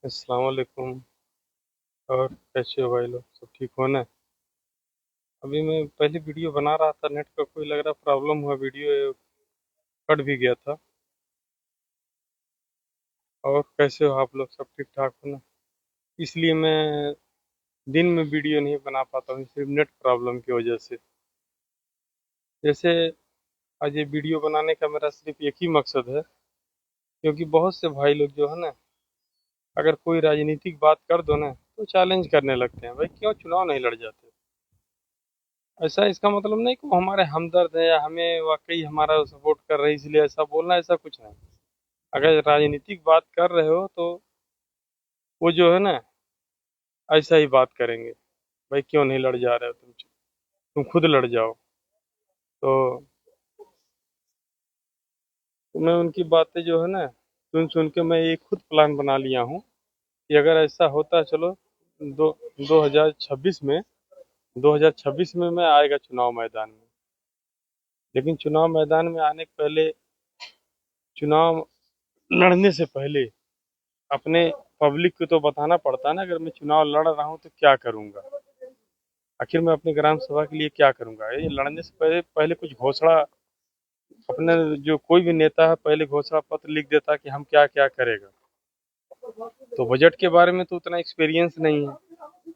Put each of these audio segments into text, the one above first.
अस्सलाम वालेकुम। और कैसे हो भाई लोग, सब ठीक हो ना? अभी मैं पहले वीडियो बना रहा था, नेट का कोई लग रहा प्रॉब्लम हुआ, वीडियो कट भी गया था। और कैसे हो आप लोग, सब ठीक ठाक हो ना? इसलिए मैं दिन में वीडियो नहीं बना पाता हूँ, सिर्फ नेट प्रॉब्लम की वजह से। जैसे आज ये वीडियो बनाने का मेरा सिर्फ एक ही मकसद है, क्योंकि बहुत से भाई लोग जो है ना, अगर कोई राजनीतिक बात कर दो ना तो चैलेंज करने लगते हैं, भाई क्यों चुनाव नहीं लड़ जाते। ऐसा इसका मतलब नहीं कि वो हमारे हमदर्द है या हमें वाकई हमारा सपोर्ट कर रहे हैं इसलिए ऐसा बोलना, ऐसा कुछ नहीं। अगर राजनीतिक बात कर रहे हो तो वो जो है ना, ऐसा ही बात करेंगे, भाई क्यों नहीं लड़ जा रहे हो तुम खुद लड़ जाओ। तो, तो मैं उनकी बातें जो है ना, सुन सुन के मैं एक खुद प्लान बना लिया हूँ कि अगर ऐसा होता, चलो दो 2026 में 2026 में मैं आएगा चुनाव मैदान में। लेकिन चुनाव मैदान में आने के पहले, चुनाव लड़ने से पहले अपने पब्लिक को तो बताना पड़ता है ना, अगर मैं चुनाव लड़ रहा हूँ तो क्या करूंगा, आखिर मैं अपनी ग्राम सभा के लिए क्या करूंगा। ये लड़ने से पहले पहले कुछ घोषणा, अपने जो कोई भी नेता है पहले घोषणा पत्र लिख देता कि हम क्या क्या करेगा। तो बजट के बारे में तो उतना एक्सपीरियंस नहीं है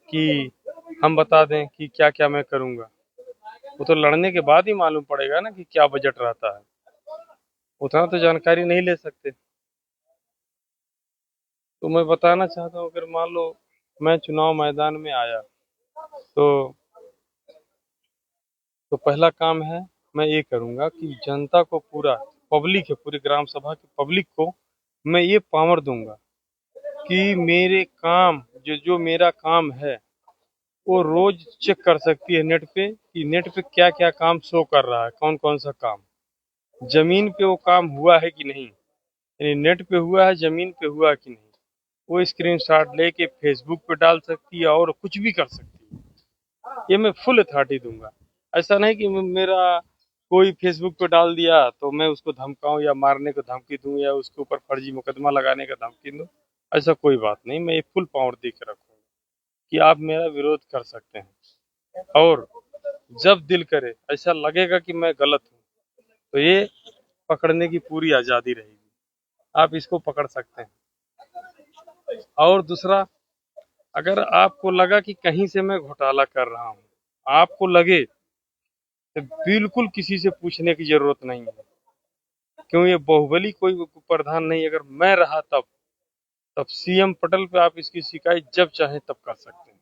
कि हम बता दें कि क्या क्या मैं करूंगा। वो तो लड़ने के बाद ही मालूम पड़ेगा ना कि क्या बजट रहता है, उतना तो जानकारी नहीं ले सकते। तो मैं बताना चाहता हूँ, अगर मान लो मैं चुनाव मैदान में आया तो पहला काम है, मैं ये करूंगा कि जनता को, पूरा पब्लिक है, पूरी ग्राम सभा की पब्लिक को मैं ये पावर दूंगा कि मेरे काम, जो जो मेरा काम है वो रोज चेक कर सकती है नेट पे कि नेट पे क्या क्या काम शो कर रहा है, कौन कौन सा काम जमीन पे वो काम हुआ है कि नहीं, यानी नेट पे हुआ है, जमीन पे हुआ है कि नहीं। वो स्क्रीनशॉट लेके फेसबुक पे डाल सकती है और कुछ भी कर सकती है। ये मैं फुल अथॉरिटी दूंगा। ऐसा नहीं कि मेरा कोई फेसबुक पे डाल दिया तो मैं उसको धमकाऊं या मारने को धमकी दूं या उसके ऊपर फर्जी मुकदमा लगाने का धमकी दूं। ऐसा कोई बात नहीं, मैं ये फुल पावर दे के रखूंगा कि आप मेरा विरोध कर सकते हैं। और जब दिल करे, ऐसा लगेगा कि मैं गलत हूँ, तो ये पकड़ने की पूरी आजादी रहेगी, आप इसको पकड़ सकते हैं। और दूसरा, अगर आपको लगा कि कहीं से मैं घोटाला कर रहा हूँ, आपको लगे, तो बिल्कुल किसी से पूछने की जरूरत नहीं है। क्यों, ये बाहुबली कोई प्रधान नहीं, अगर मैं रहा तब सीएम पटल पे आप इसकी शिकायत जब चाहे तब कर सकते हैं,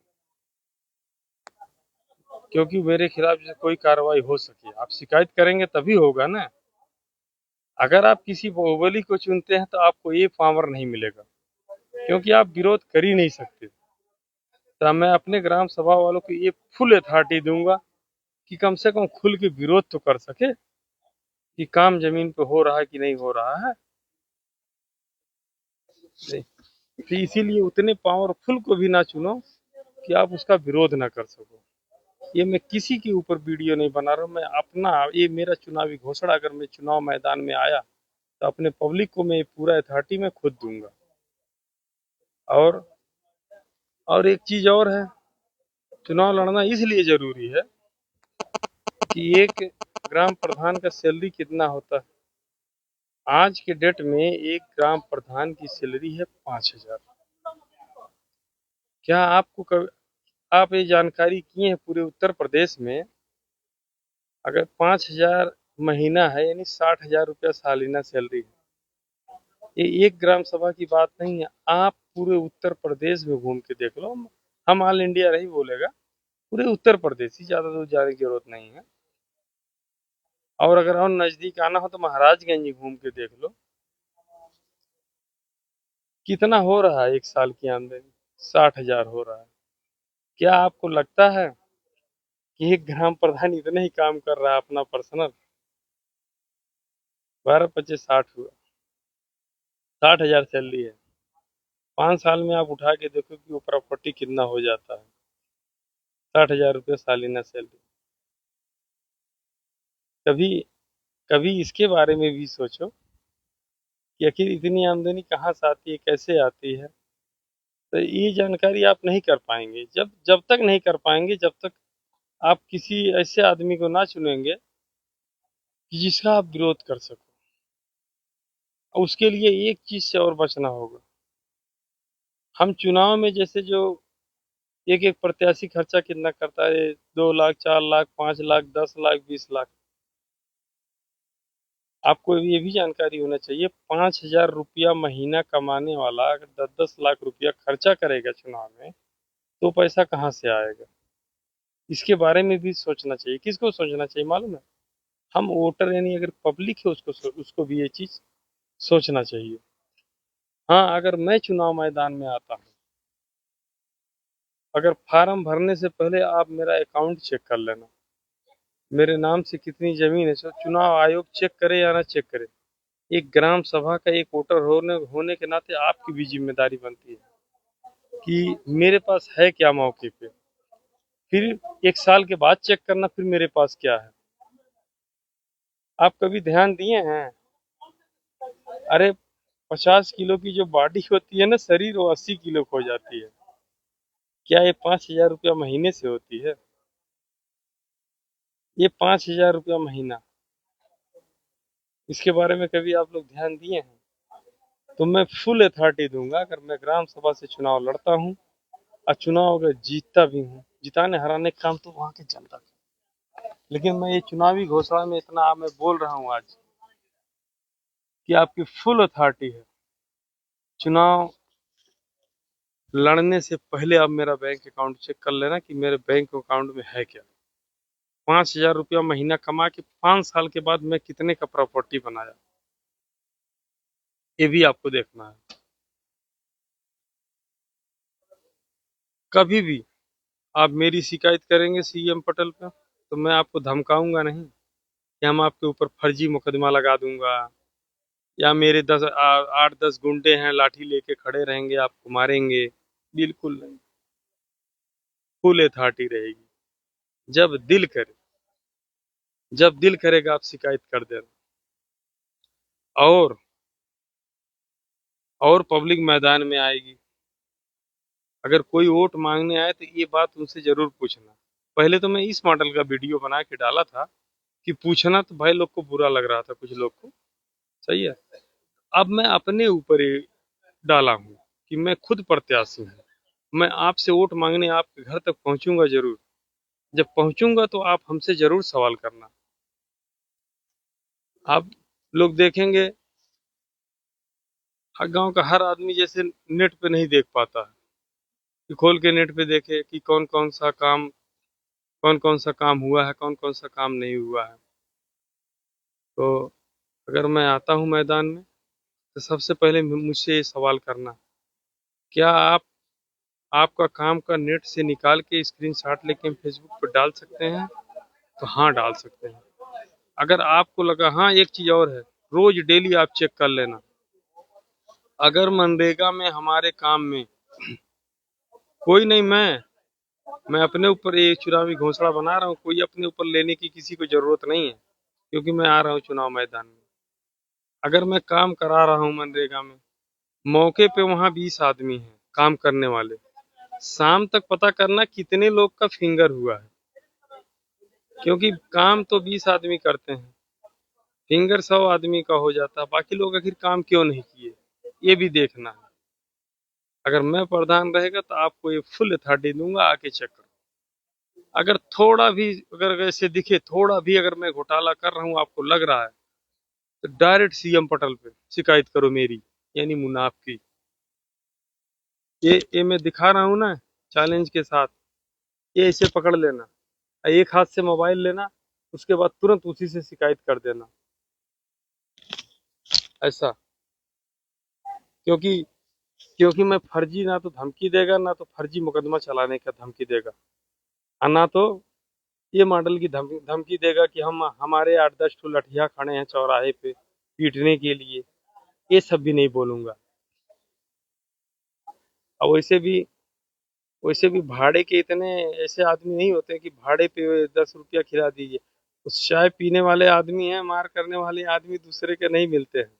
क्योंकि मेरे खिलाफ जैसे कोई कार्रवाई हो सके, आप शिकायत करेंगे तभी होगा ना। अगर आप किसी बाहुबली को चुनते हैं तो आपको ये पावर नहीं मिलेगा, क्योंकि आप विरोध कर ही नहीं सकते। तो मैं अपने ग्राम सभा वालों को ये फुल अथॉरिटी दूंगा कि कम से कम खुल के विरोध तो कर सके कि काम जमीन पे हो रहा है कि नहीं हो रहा है। तो इसीलिए उतने पावरफुल को भी ना चुनो कि आप उसका विरोध ना कर सको। ये मैं किसी के ऊपर वीडियो नहीं बना रहा हूँ, मैं अपना, ये मेरा चुनावी घोषणा, अगर मैं चुनाव मैदान में आया तो अपने पब्लिक को मैं पूरा अथॉरिटी में खुद दूंगा। और एक चीज और है, चुनाव लड़ना इसलिए जरूरी है कि एक ग्राम प्रधान का सैलरी कितना होता है। आज के डेट में एक ग्राम प्रधान की सैलरी है 5,000। क्या आपको कभी, आप ये जानकारी किए हैं, पूरे उत्तर प्रदेश में अगर 5,000 महीना है, यानी 60,000 रुपया सालाना सैलरी है। ये एक ग्राम सभा की बात नहीं है, आप पूरे उत्तर प्रदेश में घूम के देख लो। हम ऑल इंडिया नहीं बोलेगा, पूरे उत्तर प्रदेश ही, ज्यादा दूर जाने की जरूरत नहीं है। और अगर और नजदीक आना हो तो महाराजगंज ही घूम के देख लो, कितना हो रहा है एक साल की आमदनी, 60,000 हो रहा है। क्या आपको लगता है कि एक ग्राम प्रधान इतने ही काम कर रहा है अपना पर्सनल? 12 25 60 हुआ, 60,000 सैलरी है। 5 साल में आप उठा के देखो कि वो प्रॉपर्टी कितना हो जाता है। 60,000 रुपये सालाना सैलरी। कभी कभी इसके बारे में भी सोचो कि आखिर इतनी आमदनी कहाँ से आती है, कैसे आती है। तो ये जानकारी आप नहीं कर पाएंगे। जब जब तक नहीं कर पाएंगे, जब तक आप किसी ऐसे आदमी को ना चुनेंगे कि जिसका आप विरोध कर सको। और उसके लिए एक चीज से और बचना होगा। हम चुनाव में जैसे जो एक एक प्रत्याशी खर्चा कितना करता है, 2 लाख, 4 लाख, 5 लाख, 10 लाख, 20 लाख। आपको ये भी जानकारी होना चाहिए, 5,000 रुपया महीना कमाने वाला अगर 10-10 लाख रुपया खर्चा करेगा चुनाव में, तो पैसा कहाँ से आएगा? इसके बारे में भी सोचना चाहिए। किसको सोचना चाहिए मालूम है? हम वोटर यानी अगर पब्लिक है उसको भी ये चीज सोचना चाहिए। हाँ, अगर मैं चुनाव मैदान में आता हूँ, अगर फार्म भरने से पहले आप मेरा अकाउंट चेक कर लेना, मेरे नाम से कितनी जमीन है। सो चुनाव आयोग चेक करे या ना चेक करे, एक ग्राम सभा का एक वोटर होने होने के नाते आपकी भी जिम्मेदारी बनती है कि मेरे पास है क्या मौके पे। फिर 1 साल के बाद चेक करना फिर मेरे पास क्या है। आप कभी ध्यान दिए हैं? अरे 50 किलो की जो बॉडी होती है ना शरीर, वो 80 किलो हो जाती है। क्या ये 5,000 रुपया महीने से होती है? ये 5,000 रुपया महीना, इसके बारे में कभी आप लोग ध्यान दिए हैं? तो मैं फुल अथॉरिटी दूंगा, अगर मैं ग्राम सभा से चुनाव लड़ता हूँ और चुनाव अगर जीतता भी हूँ, जिताने हराने का काम तो वहाँ के जनता का। लेकिन मैं ये चुनावी घोषणा में इतना मैं बोल रहा हूँ आज कि आपकी फुल अथॉरिटी है। चुनाव लड़ने से पहले आप मेरा बैंक अकाउंट चेक कर लेना कि मेरे बैंक अकाउंट में है क्या। 5,000 रुपया महीना कमा के 5 साल के बाद मैं कितने का प्रॉपर्टी बनाया, ये भी आपको देखना है। कभी भी आप मेरी शिकायत करेंगे सीएम पटल पे, तो मैं आपको धमकाऊंगा नहीं कि हम आपके ऊपर फर्जी मुकदमा लगा दूंगा, या मेरे 8-10 गुंडे हैं लाठी लेके खड़े रहेंगे आपको मारेंगे। बिल्कुल नहीं, फुल अथॉरिटी रहेगी। जब दिल करे, जब दिल करेगा आप शिकायत कर देना। और पब्लिक मैदान में आएगी, अगर कोई वोट मांगने आए तो ये बात उनसे जरूर पूछना। पहले तो मैं इस मॉडल का वीडियो बना के डाला था कि पूछना, तो भाई लोग को बुरा लग रहा था, कुछ लोग को। सही है। अब मैं अपने ऊपर ही डाला हूँ कि मैं खुद प्रत्याशी हूँ, मैं आपसे वोट मांगने आपके घर तक पहुंचूंगा जरूर। जब पहुंचूंगा तो आप हमसे जरूर सवाल करना। आप लोग देखेंगे गांव का हर आदमी जैसे नेट पे नहीं देख पाता है कि खोल के नेट पे देखे कि कौन कौन सा काम हुआ है, कौन कौन सा काम नहीं हुआ है। तो अगर मैं आता हूँ मैदान में, तो सबसे पहले मुझसे ये सवाल करना, क्या आप आपका काम का नेट से निकाल के स्क्रीनशॉट लेके हम फेसबुक पर डाल सकते हैं? तो हाँ, डाल सकते हैं। अगर आपको लगा, हाँ एक चीज और है, रोज डेली आप चेक कर लेना, अगर मनरेगा में हमारे काम में कोई नहीं, मैं अपने ऊपर ये चुनावी घोषणा बना रहा हूँ, कोई अपने ऊपर लेने की किसी को जरूरत नहीं है, क्योंकि मैं आ रहा हूँ चुनाव मैदान में। अगर मैं काम करा रहा हूँ मनरेगा में, मौके पे वहाँ 20 आदमी हैं काम करने वाले, शाम तक पता करना कितने लोग का फिंगर हुआ है, क्योंकि काम तो 20 आदमी करते हैं, फिंगर 100 आदमी का हो जाता है, बाकी लोग आखिर काम क्यों नहीं किए, ये भी देखना है। अगर मैं प्रधान रहेगा तो आपको ये फुल अथॉरिटी दूंगा, आके चेक करो। अगर थोड़ा भी, अगर ऐसे दिखे थोड़ा भी, अगर मैं घोटाला कर रहा हूँ आपको लग रहा है, तो डायरेक्ट सीएम पटल पे शिकायत करो मेरी, यानी मुनाफ की। ये मैं दिखा रहा हूँ ना चैलेंज के साथ, ये ऐसे पकड़ लेना, एक हाथ से मोबाइल लेना, उसके बाद तुरंत उसी से शिकायत कर देना, ऐसा। क्योंकि क्योंकि मैं फर्जी, ना तो धमकी देगा, ना तो फर्जी मुकदमा चलाने का धमकी देगा, और ना तो ये मॉडल की धमकी देगा कि हम हमारे 8-10 ठो लठिया खड़े हैं चौराहे पे पीटने के लिए, ये सब भी नहीं बोलूंगा। और वैसे भी भाड़े के इतने ऐसे आदमी नहीं होते कि भाड़े पे 10 रुपया खिला दीजिए। उस चाय पीने वाले आदमी हैं, मार करने वाले आदमी दूसरे के नहीं मिलते हैं।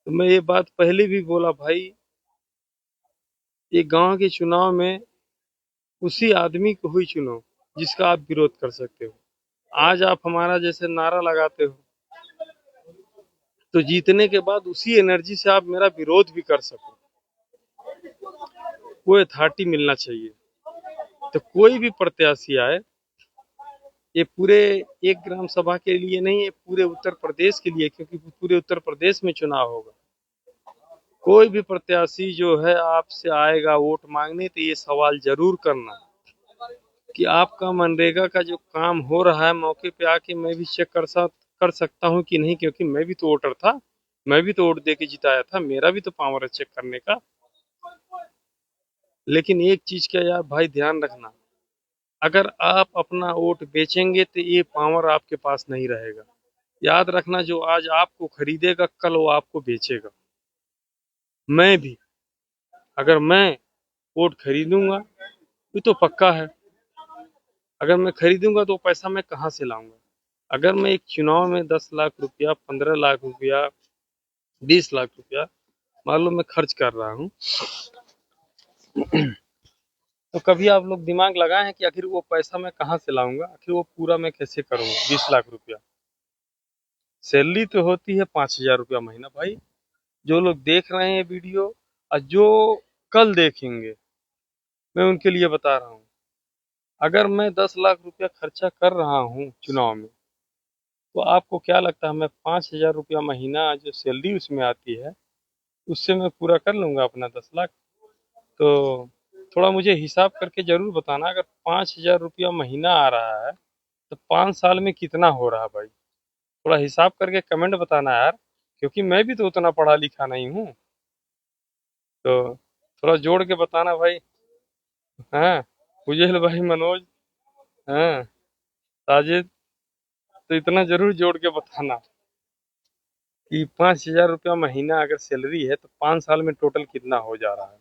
तो मैं ये बात पहले भी बोला भाई, एक गांव के चुनाव में उसी आदमी को ही चुनो जिसका आप विरोध कर सकते हो। आज आप हमारा जैसे नारा लगाते हो तो जीतने के बाद उसी एनर्जी से आप मेरा विरोध भी कर सको, वो अथॉरिटी मिलना चाहिए। तो कोई भी प्रत्याशी आए, ये पूरे एक ग्राम सभा के लिए नहीं, ये पूरे उत्तर प्रदेश के लिए, क्योंकि पूरे उत्तर प्रदेश में चुनाव होगा। कोई भी प्रत्याशी जो है आपसे आएगा वोट मांगने, तो ये सवाल जरूर करना कि आपका मनरेगा का जो काम हो रहा है मौके पे आके मैं भी चेक कर सकता हूँ कि नहीं, क्योंकि मैं भी तो वोटर था, मैं भी तो वोट दे के जिताया था, मेरा भी तो पावर है चेक करने का। लेकिन एक चीज का यार भाई ध्यान रखना, अगर आप अपना वोट बेचेंगे तो ये पावर आपके पास नहीं रहेगा। याद रखना, जो आज आपको खरीदेगा कल वो आपको बेचेगा। मैं भी, अगर मैं वोट खरीदूंगा ये तो पक्का है, अगर मैं खरीदूंगा तो पैसा मैं कहाँ से लाऊंगा। अगर मैं एक चुनाव में 10 लाख रुपया, 15 लाख रुपया, 20 लाख रुपया मान लो मैं खर्च कर रहा हूँ, तो कभी आप लोग दिमाग लगाए हैं कि आखिर वो पैसा मैं कहाँ से लाऊंगा, आखिर वो पूरा मैं कैसे करूंगा। 20 लाख रुपया सैलरी तो होती है 5,000 रुपया महीना। भाई जो लोग देख रहे हैं वीडियो और जो कल देखेंगे, मैं उनके लिए बता रहा हूँ, अगर मैं 10 लाख रुपया खर्चा कर रहा हूँ चुनाव में, तो आपको क्या लगता है मैं 5,000 रुपया महीना जो सैलरी उसमें आती है उससे मैं पूरा कर लूंगा अपना 10 लाख? तो थोड़ा मुझे हिसाब करके जरूर बताना, अगर 5,000 रुपया महीना आ रहा है तो 5 साल में कितना हो रहा है भाई। थोड़ा हिसाब करके कमेंट बताना यार, क्योंकि मैं भी तो उतना पढ़ा लिखा नहीं हूँ। तो थोड़ा जोड़ के बताना भाई। हाँ, उजेल भाई, मनोज, हाँ, साजिद, तो इतना जरूर जोड़ के बताना कि 5,000 रुपया महीना अगर सैलरी है तो 5 साल में टोटल कितना हो जा रहा है।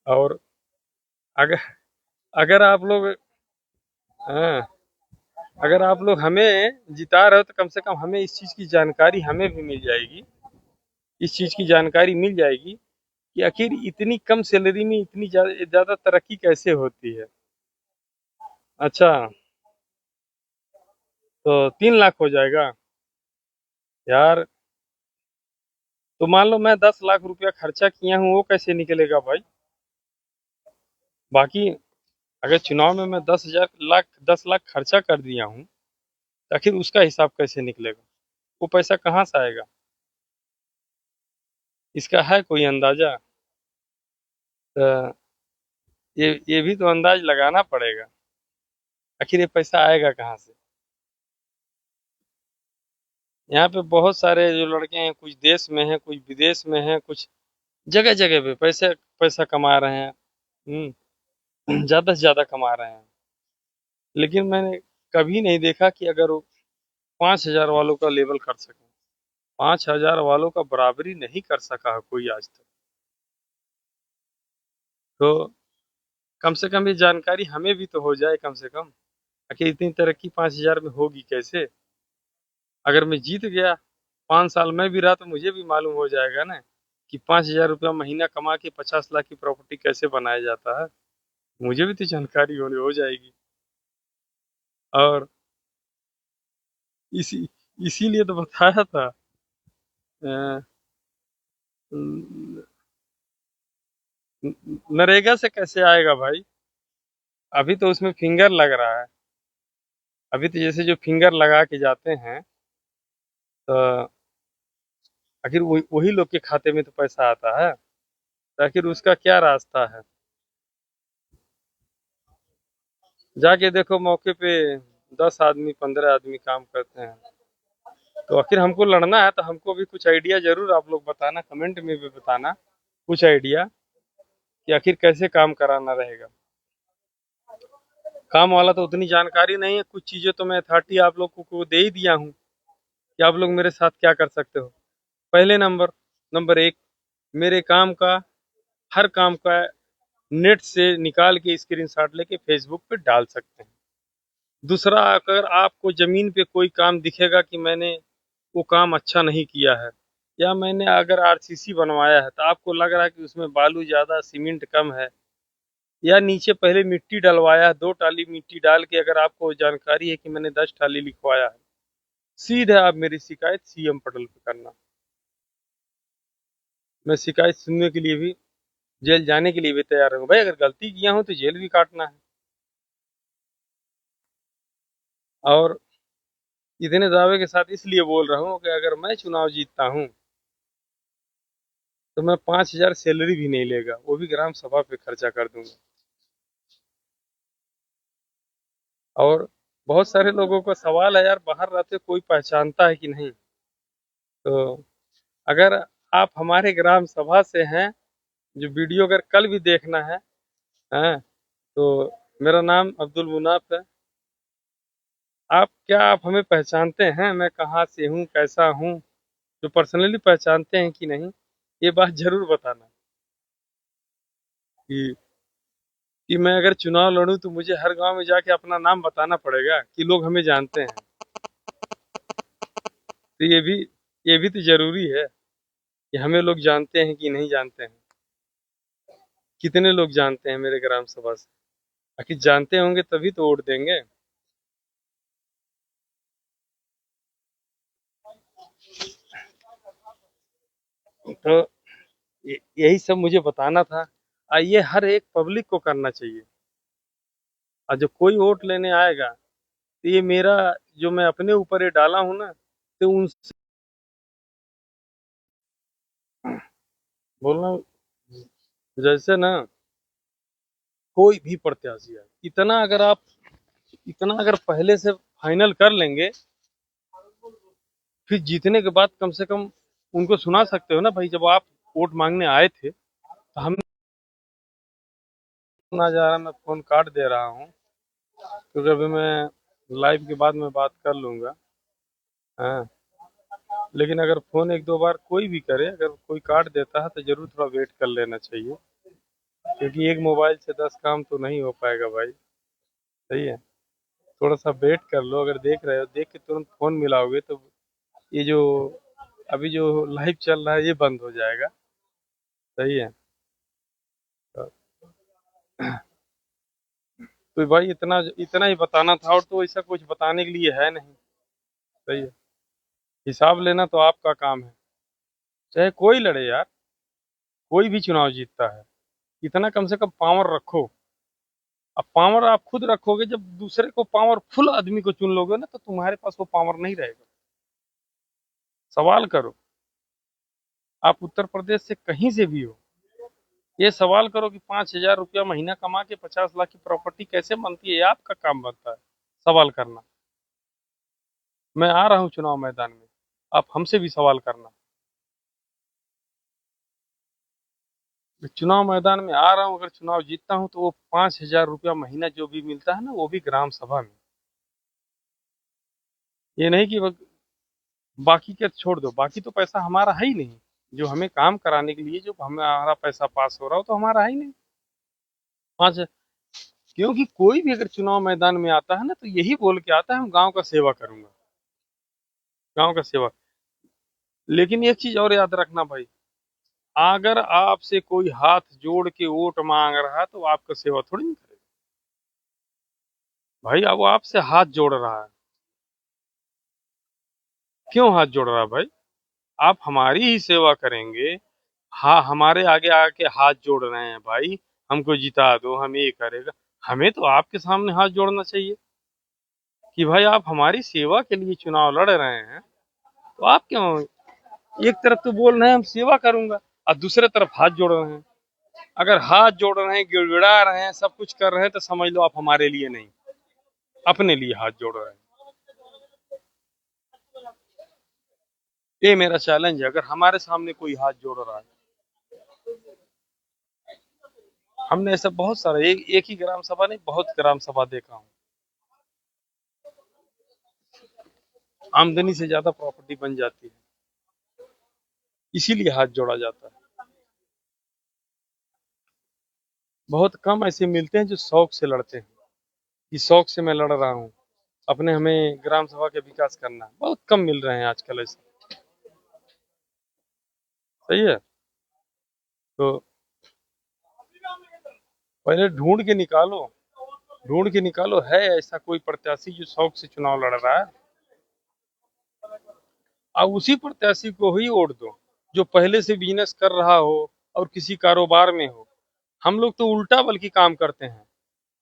और अगर अगर आप लोग, हाँ, अगर आप लोग हमें जिता रहे हो तो कम से कम हमें इस चीज की जानकारी हमें भी मिल जाएगी, इस चीज की जानकारी मिल जाएगी कि आखिर इतनी कम सैलरी में इतनी ज्यादा तरक्की कैसे होती है। अच्छा, तो 3 लाख हो जाएगा यार। तो मान लो मैं 10 लाख रुपया खर्चा किया हूँ, वो कैसे निकलेगा भाई। बाकी अगर चुनाव में मैं 10 लाख खर्चा कर दिया हूँ तो आखिर उसका हिसाब कैसे निकलेगा, वो पैसा कहाँ से आएगा, इसका है कोई अंदाजा? तो ये भी तो अंदाज लगाना पड़ेगा, आखिर ये पैसा आएगा कहाँ से। यहाँ पे बहुत सारे जो लड़के हैं, कुछ देश में हैं, कुछ विदेश में हैं, कुछ जगह जगह पे पैसे पैसा कमा रहे हैं। ज्यादा से ज्यादा कमा रहे हैं। लेकिन मैंने कभी नहीं देखा कि अगर वो 5,000 वालों का लेवल कर सके। 5,000 वालों का बराबरी नहीं कर सका है कोई आज तक। तो कम से कम ये जानकारी हमें भी तो हो जाए कम से कम, आखिर इतनी तरक्की 5,000 में होगी कैसे। अगर मैं जीत गया, 5 साल में भी रहा, तो मुझे भी मालूम हो जाएगा ना कि 5,000 रुपया महीना कमा के 50 लाख की प्रॉपर्टी कैसे बनाया जाता है। मुझे भी तो जानकारी होने हो जाएगी। और इसी इसीलिए तो बताया था। अ, नरेगा से कैसे आएगा भाई, अभी तो उसमें फिंगर लग रहा है। अभी तो जैसे जो फिंगर लगा के जाते हैं, तो आखिर वही लोग के खाते में तो पैसा आता है, तो आखिर उसका क्या रास्ता है। जाके देखो मौके पे 10 आदमी 15 आदमी काम करते हैं। तो आखिर हमको लड़ना है तो हमको भी कुछ आइडिया जरूर आप लोग बताना, कमेंट में भी बताना कुछ आइडिया कि आखिर कैसे काम कराना रहेगा। काम वाला तो उतनी जानकारी नहीं है, कुछ चीजें तो मैं अथॉरिटी आप लोग को दे ही दिया हूँ कि आप लोग मेरे साथ क्या कर सकते हो। पहले नंबर एक, मेरे काम का, हर काम का नेट से निकाल के स्क्रीनशॉट लेके फेसबुक पे डाल सकते हैं। दूसरा, अगर आपको जमीन पे कोई काम दिखेगा कि मैंने वो काम अच्छा नहीं किया है, या मैंने अगर आरसीसी बनवाया है तो आपको लग रहा है कि उसमें बालू ज्यादा सीमेंट कम है, या नीचे पहले मिट्टी डलवाया है, 2 टाली मिट्टी डाल के अगर आपको जानकारी है कि मैंने 10 टाली लिखवाया है, सीधे आप मेरी शिकायत सीएम पटल पे करना। मैं शिकायत सुनने के लिए भी, जेल जाने के लिए भी तैयार हूँ भाई। अगर गलती किया हूँ तो जेल भी काटना है। और इतने दावे के साथ इसलिए बोल रहा हूँ कि अगर मैं चुनाव जीतता हूँ तो मैं 5,000 सैलरी भी नहीं लेगा, वो भी ग्राम सभा पे खर्चा कर दूंगा। और बहुत सारे लोगों का सवाल है, यार बाहर रहते कोई पहचानता है कि नहीं? तो अगर आप हमारे ग्राम सभा से हैं, जो वीडियो अगर कल भी देखना है, हैं, तो मेरा नाम अब्दुल मुनाफ है। आप हमें पहचानते हैं? मैं कहाँ से हूँ, कैसा हूँ? जो पर्सनली पहचानते हैं कि नहीं, ये बात जरूर बताना। कि मैं अगर चुनाव लड़ूं तो मुझे हर गांव में जाके अपना नाम बताना पड़ेगा कि लोग हमें जानते हैं। तो ये भी तो जरूरी है कि हमें लोग जानते हैं कि नहीं जानते हैं। कितने लोग जानते हैं मेरे ग्राम सभा से? आखिर जानते होंगे तभी तो वोट देंगे। तो यही सब मुझे बताना था। ये हर एक पब्लिक को करना चाहिए। और जो कोई वोट लेने आएगा तो ये मेरा, जो मैं अपने ऊपर ये डाला हूं ना, तो उनसे बोलना, जैसे ना कोई भी प्रत्याशी है, इतना अगर पहले से फाइनल कर लेंगे, फिर जीतने के बाद कम से कम उनको सुना सकते हो ना भाई, जब आप वोट मांगने आए थे तो हम ना जा रहा, मैं फोन काट दे रहा हूँ क्योंकि अभी मैं लाइव के बाद में बात कर लूंगा। हाँ, लेकिन अगर फोन एक दो बार कोई भी करे, अगर कोई काट देता है तो जरूर थोड़ा वेट कर लेना चाहिए, क्योंकि एक मोबाइल से 10 काम तो नहीं हो पाएगा भाई। सही है, थोड़ा सा वेट कर लो। अगर देख रहे हो, देख के तुरंत फोन मिलाओगे तो ये जो अभी जो लाइव चल रहा है ये बंद हो जाएगा। सही है। तो भाई इतना इतना ही बताना था, और तो ऐसा कुछ बताने के लिए है नहीं। सही है। हिसाब लेना तो आपका काम है, चाहे कोई लड़े यार, कोई भी चुनाव जीतता है। इतना कम से कम पावर रखो। अब पावर आप खुद रखोगे, जब दूसरे को पावरफुल आदमी को चुन लोगे ना, तो तुम्हारे पास वो पावर नहीं रहेगा। सवाल करो, आप उत्तर प्रदेश से कहीं से भी हो, ये सवाल करो कि 5,000 रुपया महीना कमा के 50 लाख की प्रॉपर्टी कैसे बनती है? ये आपका काम बनता है सवाल करना। मैं आ रहा हूँ चुनाव मैदान में, आप हमसे भी सवाल करना। मैं चुनाव मैदान में आ रहा हूँ, अगर चुनाव जीतता हूँ तो वो 5,000 रुपया महीना जो भी मिलता है ना, वो भी ग्राम सभा में। ये नहीं कि बाकी के छोड़ दो, बाकी तो पैसा हमारा है ही नहीं। जो हमें काम कराने के लिए जो हमारा पैसा पास हो रहा हो तो हमारा है ही नहीं। पाँच, क्योंकि कोई भी अगर चुनाव मैदान में आता है ना, तो यही बोल के आता है, हम गांव का सेवा करूंगा, गांव का सेवा। लेकिन एक चीज और याद रखना भाई, अगर आपसे कोई हाथ जोड़ के वोट मांग रहा है तो आपका सेवा थोड़ी नहीं करेगा भाई। अब वो आपसे हाथ जोड़ रहा है, क्यों हाथ जोड़ रहा है भाई? आप हमारी ही सेवा करेंगे। हाँ, हमारे आगे आके हाथ जोड़ रहे हैं भाई, हमको जिता दो, हम ये करेगा। हमें तो आपके सामने हाथ जोड़ना चाहिए कि भाई आप हमारी सेवा के लिए चुनाव लड़ रहे हैं, तो आप क्यों एक तरफ तो बोल रहे हैं हम सेवा करूंगा, और दूसरे तरफ हाथ जोड़ रहे हैं? अगर हाथ जोड़ रहे हैं, गिड़गिड़ा रहे हैं, सब कुछ कर रहे हैं, तो समझ लो आप हमारे लिए नहीं, अपने लिए हाथ जोड़ रहे हैं। ये मेरा चैलेंज है, अगर हमारे सामने कोई हाथ जोड़ रहा है। हमने ऐसा बहुत सारा, एक ही ग्राम सभा नहीं, बहुत ग्राम सभा देखा हूँ। आमदनी से ज्यादा प्रॉपर्टी बन जाती है, इसीलिए हाथ जोड़ा जाता है। बहुत कम ऐसे मिलते हैं जो शौक से लड़ते हैं कि शौक से मैं लड़ रहा हूँ, अपने हमें ग्राम सभा के विकास करना है। बहुत कम मिल रहे हैं आजकल ऐसे। सही है। तो पहले ढूंढ के निकालो है ऐसा कोई प्रत्याशी जो शौक से चुनाव लड़ रहा है, अब उसी प्रत्याशी को ही वोट दो जो पहले से बिजनेस कर रहा हो और किसी कारोबार में हो। हम लोग तो उल्टा बल्कि काम करते हैं।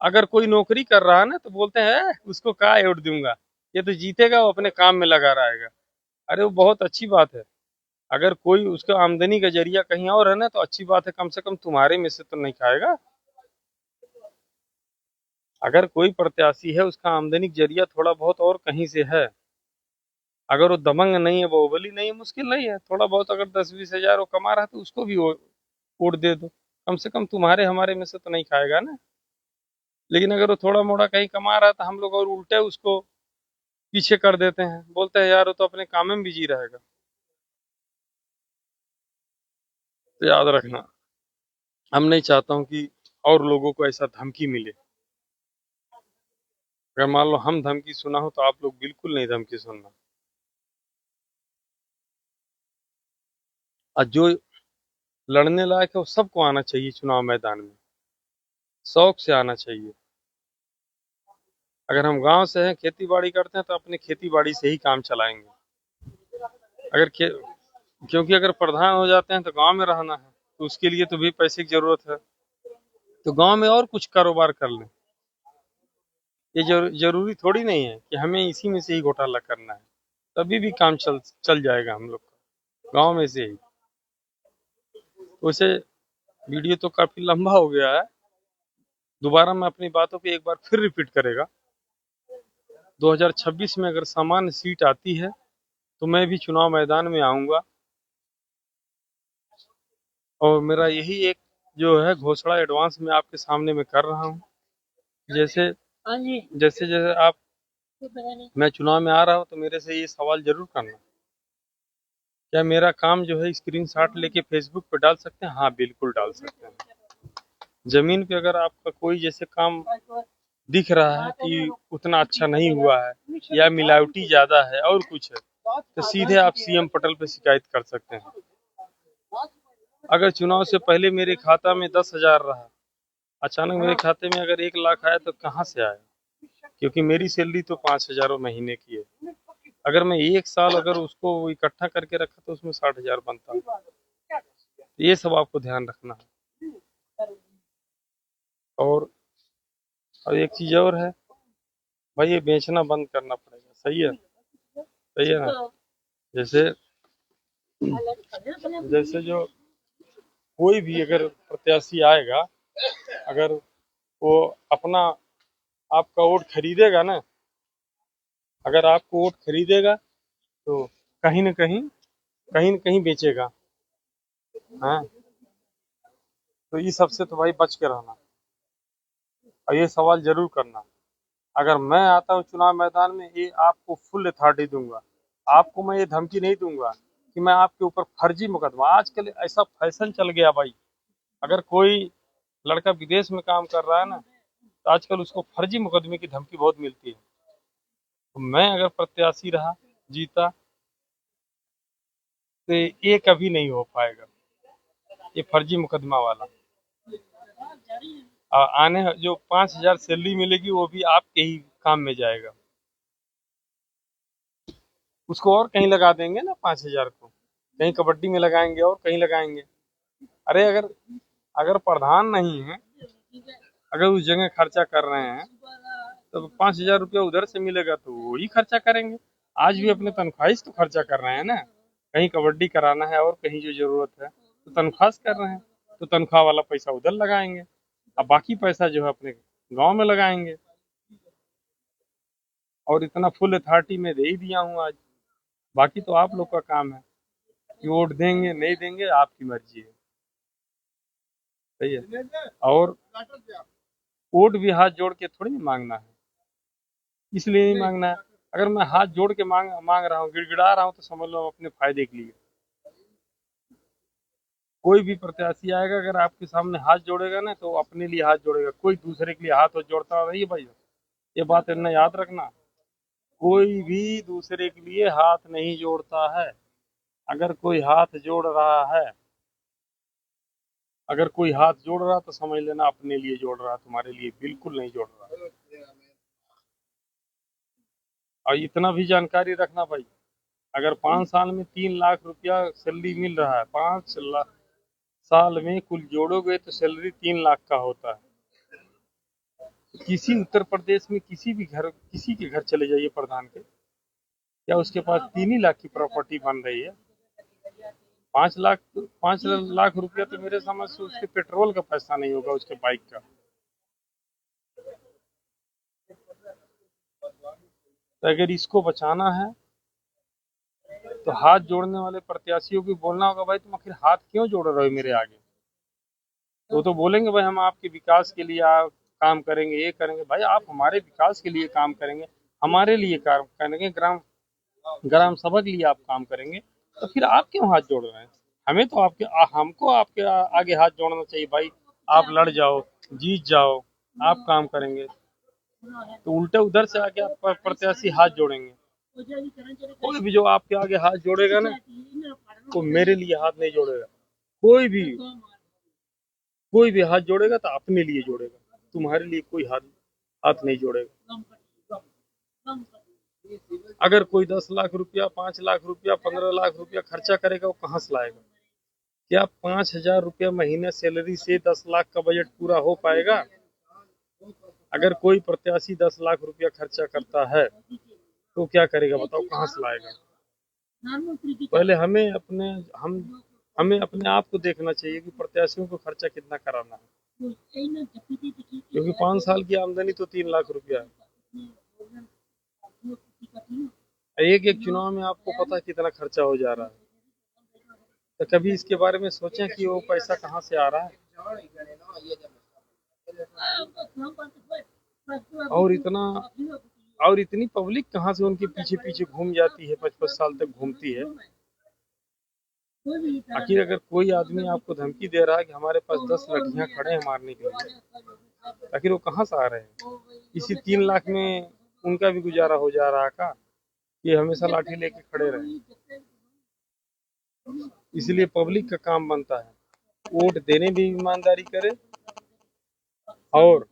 अगर कोई नौकरी कर रहा है ना तो बोलते हैं उसको क्या वोट दूंगा, ये तो जीतेगा, वो अपने काम में लगा रहेगा। अरे वो बहुत अच्छी बात है। अगर कोई उसका आमदनी का जरिया कहीं और है ना तो अच्छी बात है, कम से कम तुम्हारे में से तो नहीं खाएगा। अगर कोई प्रत्याशी है उसका आमदनी का जरिया थोड़ा बहुत और कहीं से है, अगर वो दबंग नहीं है, बाहुबली नहीं है, मुश्किल नहीं है, थोड़ा बहुत अगर 10-20 हजार वो कमा रहा है तो उसको भी वोट दे दो, कम से कम तुम्हारे हमारे में से तो नहीं खाएगा ना। लेकिन अगर वो थोड़ा मोड़ा कहीं कमा रहा है तो हम लोग और उल्टे उसको पीछे कर देते हैं, बोलते हैं यार वो तो अपने काम में बिजी रहेगा। तो याद रखना, हम नहीं चाहता हूँ कि और लोगों को ऐसा धमकी मिले। अगर मान लो हम धमकी सुना हो तो आप लोग बिल्कुल नहीं धमकी सुनना। और जो लड़ने लायक है वो सबको आना चाहिए चुनाव मैदान में, शौक से आना चाहिए। अगर हम गांव से हैं, खेती बाड़ी करते हैं तो अपने खेती बाड़ी से ही काम चलाएंगे। अगर क्योंकि अगर प्रधान हो जाते हैं तो गांव में रहना है, तो उसके लिए तो भी पैसे की जरूरत है, तो गांव में और कुछ कारोबार कर लें। ये जरूरी थोड़ी नहीं है कि हमें इसी में से ही घोटाला करना है, तभी भी काम चल चल जाएगा हम लोग का गांव में से ही। वैसे वीडियो तो काफी लंबा हो गया है, दोबारा मैं अपनी बातों को एक बार फिर रिपीट करेगा। 2026 में अगर सामान्य सीट आती है तो मैं भी चुनाव मैदान में आऊंगा, और मेरा यही एक जो है घोषणा एडवांस में आपके सामने में कर रहा हूँ। जैसे जैसे जैसे आप मैं चुनाव में आ रहा हूँ तो मेरे से ये सवाल जरूर करना, क्या मेरा काम जो है स्क्रीनशॉट लेके फेसबुक पे डाल सकते हैं? हाँ बिल्कुल डाल सकते हैं। जमीन पे अगर आपका कोई जैसे काम दिख रहा है कि उतना अच्छा नहीं हुआ है या मिलावटी ज्यादा है और कुछ है, तो सीधे आप सीएम पटल पे शिकायत कर सकते हैं। अगर चुनाव से पहले मेरे खाता में 10,000 रहा, अचानक मेरे खाते में अगर 1 लाख आया तो कहाँ से आया? क्योंकि मेरी सैलरी तो 5,000 महीने की है। अगर मैं 1 साल अगर उसको इकट्ठा करके रखा तो उसमें 60,000 बनता है। ये सब आपको ध्यान रखना है। और एक चीज और है भाई, ये बेचना बंद करना पड़ेगा। सही है, सही है ना। जैसे जैसे जो कोई भी अगर प्रत्याशी आएगा, अगर वो अपना आपका वोट खरीदेगा ना, अगर आपको वोट खरीदेगा तो कहीं न कहीं बेचेगा। हाँ, तो ये सबसे तो भाई बच के रहना, और ये सवाल जरूर करना। अगर मैं आता हूँ चुनाव मैदान में, ये आपको फुल अथॉरिटी दूंगा। आपको मैं ये धमकी नहीं दूंगा कि मैं आपके ऊपर फर्जी मुकदमा, आजकल ऐसा फैशन चल गया भाई, अगर कोई लड़का विदेश में काम कर रहा है ना तो आजकल उसको फर्जी मुकदमे की धमकी बहुत मिलती है। तो मैं अगर प्रत्याशी रहा, जीता, तो ये कभी नहीं हो पाएगा, ये फर्जी मुकदमा वाला। आने जो 5,000 सैलरी मिलेगी वो भी आपके ही काम में जाएगा, उसको और कहीं लगा देंगे ना 5,000 को, कहीं कबड्डी में लगाएंगे और कहीं लगाएंगे। अरे अगर अगर प्रधान नहीं है, अगर उस जगह खर्चा कर रहे हैं तो 5,000 रुपया उधर से मिलेगा तो वही खर्चा करेंगे। आज भी अपने तनख्वाही से तो खर्चा कर रहे हैं ना, कहीं कबड्डी कराना है और कहीं जो जरूरत है तो तनख्वाह से कर रहे हैं, तो तनख्वाह वाला पैसा उधर लगाएंगे, अब बाकी पैसा जो है अपने गांव में लगाएंगे। और इतना फुल अथॉरिटी में दे ही दिया हूँ आज, बाकी तो आप लोग का काम है कि वोट देंगे नहीं देंगे, आपकी मर्जी है। सही है। और वोट भी हाथ जोड़ के थोड़ी नहीं मांगना है, इसलिए नहीं मांगना है। अगर मैं हाथ जोड़ के मांग मांग रहा हूँ, गिड़गिड़ा रहा हूँ, तो समझ लो अपने फायदे के लिए। कोई भी प्रत्याशी आएगा अगर आपके सामने हाथ जोड़ेगा ना तो अपने लिए हाथ जोड़ेगा, कोई दूसरे के लिए हाथ जोड़ता नहीं है भाई, ये बात इतना याद रखना। कोई भी दूसरे के लिए हाथ नहीं जोड़ता है, अगर कोई हाथ जोड़ रहा है, अगर कोई हाथ जोड़ रहा तो समझ लेना अपने लिए जोड़ रहा, तुम्हारे लिए बिल्कुल नहीं जोड़ रहा। और इतना भी जानकारी रखना भाई, अगर 5 साल में 3 लाख रुपया सैलरी मिल रहा है, 5 साल में कुल जोड़ोगे तो सैलरी 3 लाख का होता है। किसी उत्तर प्रदेश में किसी के घर चले जाइए प्रधान के, या उसके पास 3 ही लाख की प्रॉपर्टी बन रही है। 5 लाख रुपया तो मेरे समझ से उसके पेट्रोल का पैसा नहीं होगा, उसके बाइक का। तो अगर इसको बचाना है तो हाथ जोड़ने वाले प्रत्याशियों को बोलना होगा, भाई तुम आखिर हाथ क्यों जोड़ रहे हो मेरे आगे। तो बोलेंगे भाई हम आपके विकास के लिए आप काम करेंगे, ये करेंगे। भाई आप हमारे विकास के लिए काम करेंगे, हमारे लिए काम करेंगे, ग्राम ग्राम सभा के लिए आप काम करेंगे, तो फिर आप क्यों हाथ जोड़ रहे हैं। हमें तो हमको आपके आगे हाथ जोड़ना चाहिए भाई। आप लड़ जाओ, जीत जाओ, आप काम करेंगे, तो उल्टे उधर से आके आप प्रत्याशी हाथ जोड़ेंगे। कोई भी जो आपके आगे हाथ जोड़ेगा ना, तो मेरे लिए हाथ नहीं जोड़ेगा। कोई भी हाथ जोड़ेगा तो अपने लिए जोड़ेगा, तुम्हारे लिए कोई हाथ नहीं जोड़ेगा। अगर कोई 10 लाख रुपया, 5 लाख रुपया, 15 लाख रुपया खर्चा करेगा, वो कहाँ से लाएगा। क्या 5,000 रुपया महीने सैलरी से 10 लाख का बजट पूरा हो पाएगा। अगर कोई प्रत्याशी 10 लाख रुपया खर्चा करता है तो क्या करेगा बताओ, कहाँ से लाएगा। पहले हमें अपने आप को देखना चाहिए कि प्रत्याशियों को खर्चा कितना कराना है, क्योंकि 5 साल की आमदनी तो 3 लाख रुपया है। एक एक चुनाव में आपको पता है कितना खर्चा हो जा रहा है। तो कभी इसके बारे में सोचें कि वो पैसा कहाँ से आ रहा है। और इतनी पब्लिक कहाँ से उनके पीछे पीछे घूम जाती है, 5-5 साल तक घूमती है। आखिर अगर कोई आदमी आपको धमकी दे रहा है कि हमारे पास 10 लड़कियां खड़े हैं मारने के लिए, आखिर वो कहाँ से आ रहे हैं। इसी 3 लाख में उनका भी गुजारा हो जा रहा का, ये हमेशा लाठी लेके खड़े रहे। इसलिए पब्लिक का काम बनता है वोट देने भी ईमानदारी करे, और